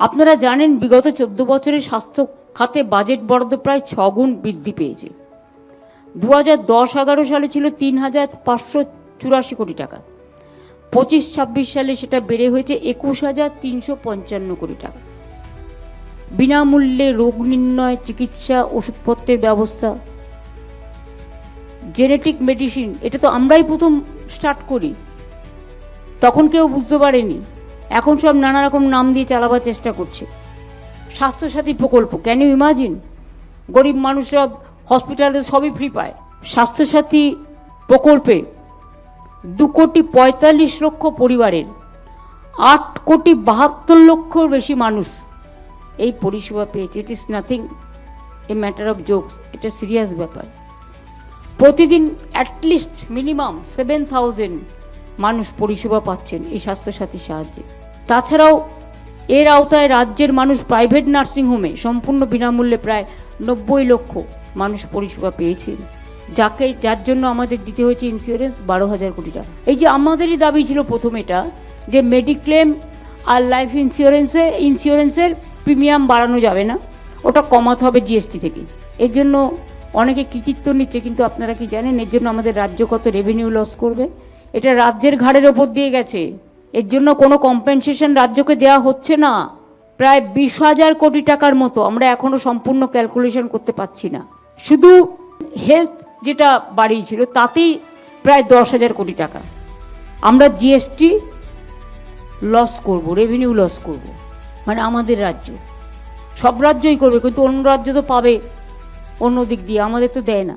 আপনারা জানেন বিগত 14 বছরে স্বাস্থ্য খাতে বাজেট বরাদ্দ প্রায় 6 গুণ বৃদ্ধি পেয়েছে। 2010-11 সালে ছিল 3,584 কোটি টাকা, 25-26 সালে সেটা বেড়ে হয়েছে 21,355 কোটি টাকা। বিনামূল্যে রোগ নির্ণয়, চিকিৎসা, ওষুধপত্রের ব্যবস্থা, জেনেটিক মেডিসিন, এটা তো আমরাই প্রথম স্টার্ট করি, তখন কেউ বুঝতে পারেনি, এখন সব নানা রকম নাম দিয়ে চালাবার চেষ্টা করছে। স্বাস্থ্যসাথী প্রকল্প, ক্যান ইউ ইমাজিন, গরিব মানুষরা হসপিটালে সবই ফ্রি পায়। স্বাস্থ্যসাথী প্রকল্পে 2,45,00,000 পরিবারের 8,72,00,000 বেশি মানুষ এই পরিষেবা পেয়েছে। It is nothing a matter of jokes, এটা সিরিয়াস ব্যাপার। প্রতিদিন অ্যাটলিস্ট মিনিমাম 7,000 মানুষ পরিষেবা পাচ্ছেন এই স্বাস্থ্যসাথীর সাহায্যে। তাছাড়াও এর আওতায় রাজ্যের মানুষ প্রাইভেট নার্সিংহোমে সম্পূর্ণ বিনামূল্যে প্রায় 90 লক্ষ মানুষ পরিষেবা পেয়েছেন, যার জন্য আমাদের দিতে হয়েছে ইন্স্যুরেন্স 12,000 কোটি টাকা। এই যে আমাদেরই দাবি ছিল প্রথম এটা, যে মেডিক্লেম আর লাইফ ইন্স্যুরেন্সের প্রিমিয়াম বাড়ানো যাবে না, ওটা কমাতে হবে জিএসটি থেকে। এর জন্য অনেকে কৃতিত্ব নিচ্ছে, কিন্তু আপনারা কি জানেন এর জন্য আমাদের রাজ্য কত রেভিনিউ লস করবে? এটা রাজ্যের ঘাড়ের ওপর দিয়ে গেছে, এর জন্য কোনো কম্পেনসেশন রাজ্যকে দেওয়া হচ্ছে না। প্রায় 20,000 কোটি টাকার মতো, আমরা এখনও সম্পূর্ণ ক্যালকুলেশন করতে পারছি না। শুধু হেলথ যেটা বাড়িয়েছিল তাতেই প্রায় 10,000 কোটি টাকা আমরা জিএসটি লস করব, রেভিনিউ লস করব। মানে আমাদের রাজ্য, সব রাজ্যই করবে, কিন্তু অন্য রাজ্য তো পাবে অন্য দিক দিয়ে, আমাদের তো দেয় না।